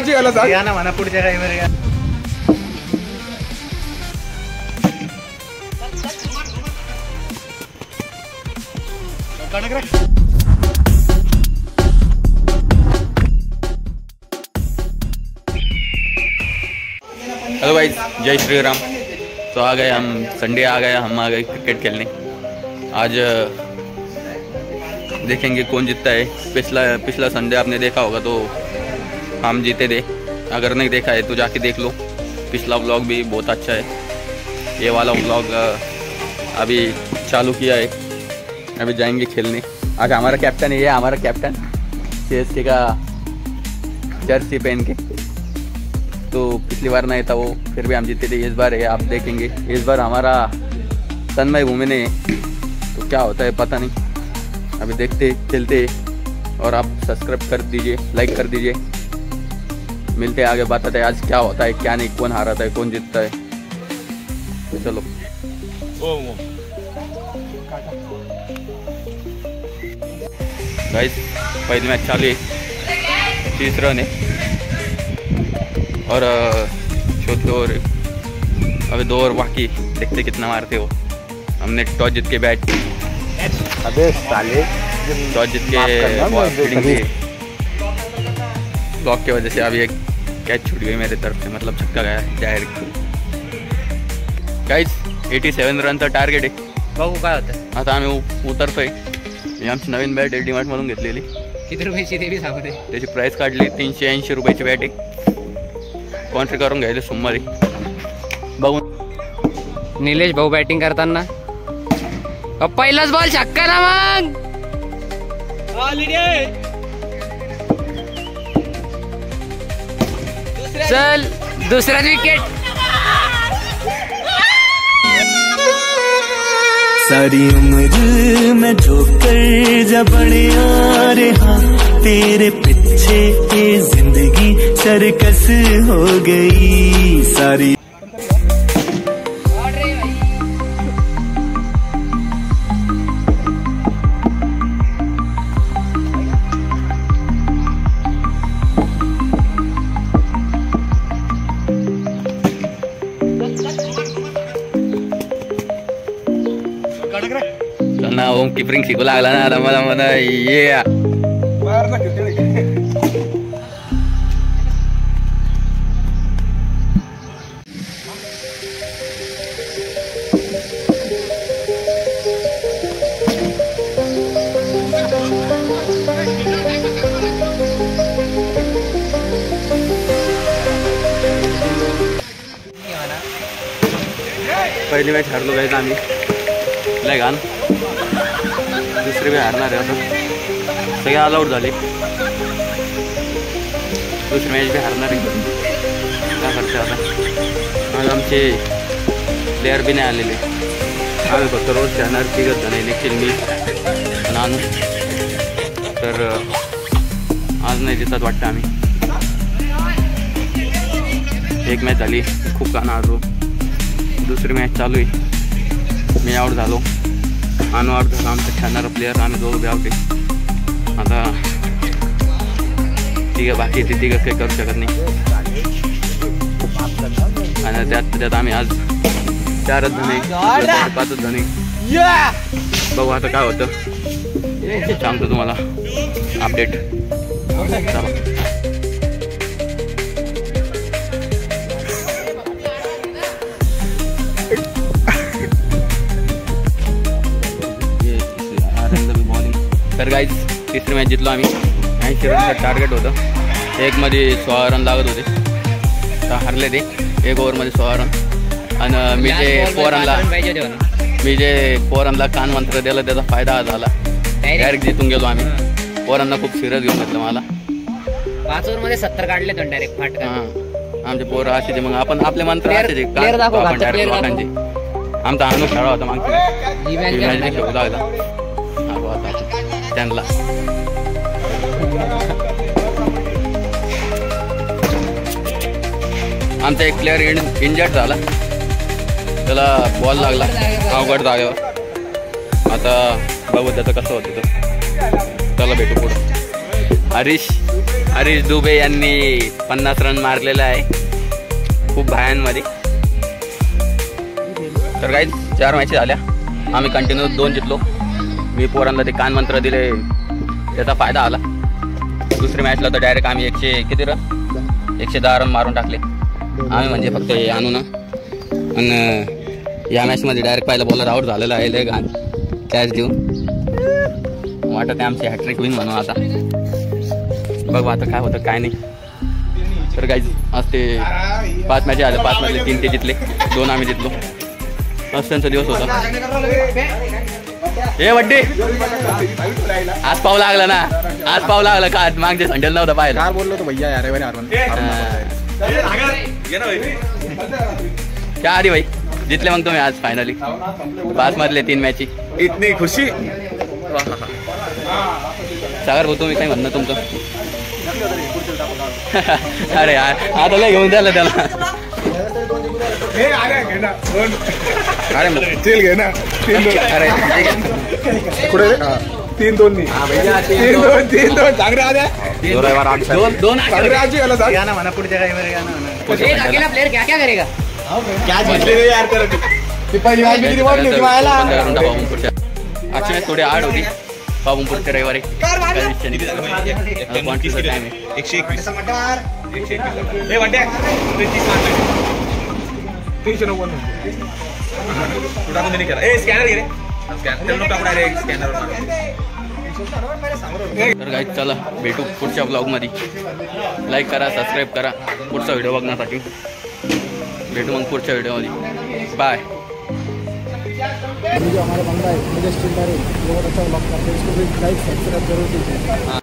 काळजी घ्यायला सांग. या ना म्हणा पुढच्या काही वर. हेलो भाई, जय श्री राम। तो आ गए हम, संडे आ गया, हम आ गए क्रिकेट खेलने। आज देखेंगे कौन जीतता है। पिछला संडे आपने देखा होगा तो हम जीते थे। अगर नहीं देखा है तो जाके देख लो। पिछला व्लॉग भी बहुत अच्छा है। ये वाला व्लॉग अभी चालू किया है, अभी जाएंगे खेलने। आज हमारा कैप्टन है, ये हमारा कैप्टन CSK का जर्सी पहन के। तो पिछली बार नहीं था वो, फिर भी हम जीते थे। इस बार है, आप देखेंगे। इस बार हमारा तन्मय भूमि है, तो क्या होता है पता नहीं। अभी देखते खेलते, और आप सब्सक्राइब कर दीजिए, लाइक कर दीजिए। मिलते आगे, बताते हैं आज क्या होता है क्या नहीं, कौन हारता है कौन जीतता है। तो चलो। गाइस, पहले मैच चालू है, 30 रन है और चौथे ओवर, अभी 2 ओवर बाकी। देखते कितना मारते हो। हमने टॉस जीत के बैट, अबे साले, टॉस जीत के फील्डिंग की। ब्लॉक की वजह से अभी एक कैच छूट गई मेरे तरफ से, मतलब छक्का गया डायरेक्ट। गाइस, 87 रनचा टार्गेट आहे। बघू काय होतं आता आम्ही उतरतोय। ही आमची नवीन बॅट आहे, डीमार्ट मधून घेतलेली। किती रुपयाची ते बी सांगू दे। त्याची प्राइस काढली 380 रुपयाची बॅट आहे। कॉन्ट्री करून घ्यायला सोमवारी बघून। निलेश भाऊ बॅटिंग करताना पहिलाच बॉल छक्का ना मग। चल दुसरा विकेट। सारी उम्र मैं ठोकर जा बढ़िया रहा, तेरे पीछे ये जिंदगी सर्कस हो गई सारी। ना ओम कीपरिंग शिकू लागला ना आता मला म्हणा ये पहिली मॅच हारलो गाइस आम्ही, लय घाण। दुसरी भी हारणार आहे आता, सगळे ऑल आउट झाले। दुसरी मॅच भी हारणार आहे, काय करते आता। आज आमचे प्लेयर भी नाही आलेले, आम्ही फक्त रोज खेळणार 3 जण आहे, निखिल, मी, नानू। तर आज नाही दिसत वाटतं आम्ही। एक मॅच झाली, खूप गाणं आलो। दुसरी मॅच चालू आहे, मी आउट झालो, आनो आउट झाला। आमचं खेळणारा प्लेयर, आम्ही दोघं बी आउट आहे। आता तिघं बाकी ते तिघं काही करू शकत नाही। आणि त्यात आम्ही आज 4च जण आहे, 5च जण आहे। बघू आता काय होतं, सांगतो तुम्हाला अपडेट। चला, तर गाईज, तिसरी मॅच जिंकलो आम्ही। 80 रनचं टार्गेट होतं। एक मध्ये 16 रन लागत होते, तर हारले ते 1 ओव्हरमध्ये 16 रन। आणि मी जे पोरांना कान मंत्र दिलं त्याचा फायदा झाला, डायरेक्ट जिंकून गेलो आम्ही। पोरांना खूप सिरियस घेऊन घेतलं मला। 5 ओव्हरमध्ये 70 काढले तो डायरेक्ट फाटका। आमचे पोरं असे मग आपण आपले मंत्र असायचे लोकांचे। आमचा अनुभव खेळा होता मागच्या खेळू लागला त्यांना। आमचा एक प्लेयर इंजर्ड झाला, त्याला बॉल लागला अवघड जागेवर। आता बघू त्याचं कसं होतं, त्याला भेटू पुढं। हरीश दुबे यांनी 50 रन मारलेला आहे खूप भायांमध्ये. तर काही 4 मॅचेस झाल्या, आम्ही कंटिन्यू 2 जिंकलो. मी पोरांना ते कानमंत्र दिले, त्याचा फायदा आला. दुसरी मॅचला तर डायरेक्ट आम्ही 110 रन मारून टाकले आम्ही, म्हणजे फक्त हे आणू ना. आणि या मॅचमध्ये डायरेक्ट पहिला बॉलर आउट झालेला आहे, लय घाण कॅच देऊन. वाटत आहे आमची हॅट्रिक होईल म्हणून. आता बघू आता काय होतं काय नाही. तर गाईज आज ते 5 मॅचेस आले, 5 मॅचले 3 ते जिंकले, 2 आम्ही जिंकलो. आज त्यांचा दिवस होता. हे वड्डे आज पाव लागला ना, आज पाव लागला का? मागच्या संडेला नव्हता पाहिला. काय बोललो तो भैया यार क्या आधी भाई जितले मग तुम्ही आज फायनली 5 मधले 3 मॅची. इतनी खुशी. सागर भाऊ तुम्ही काय म्हणणं तुमचं? अरे यार आता लय घेऊन द्याला त्याला. अरे तेल घे ना. अरे 3-2 चांगले आले. 2 चांगले आजी आला सर. प्लेयर क्या क्या करेगा? आजची मॅच थोडी हार्ड होती. बाबूपूरच्या रविवारी तर गाईज चला भेटू पुढच्या ब्लॉगमध्ये. लाईक करा, सबस्क्राईब करा पुढचा व्हिडिओ बघण्यासाठी. भेटू मग पुढच्या व्हिडिओमध्ये. बाय. जो हमारा बंदा है मुझे बहुत अच्छा ब्लॉग करते हैं, उसको भी लाइक सब्सक्राइब जरूर कीजिए.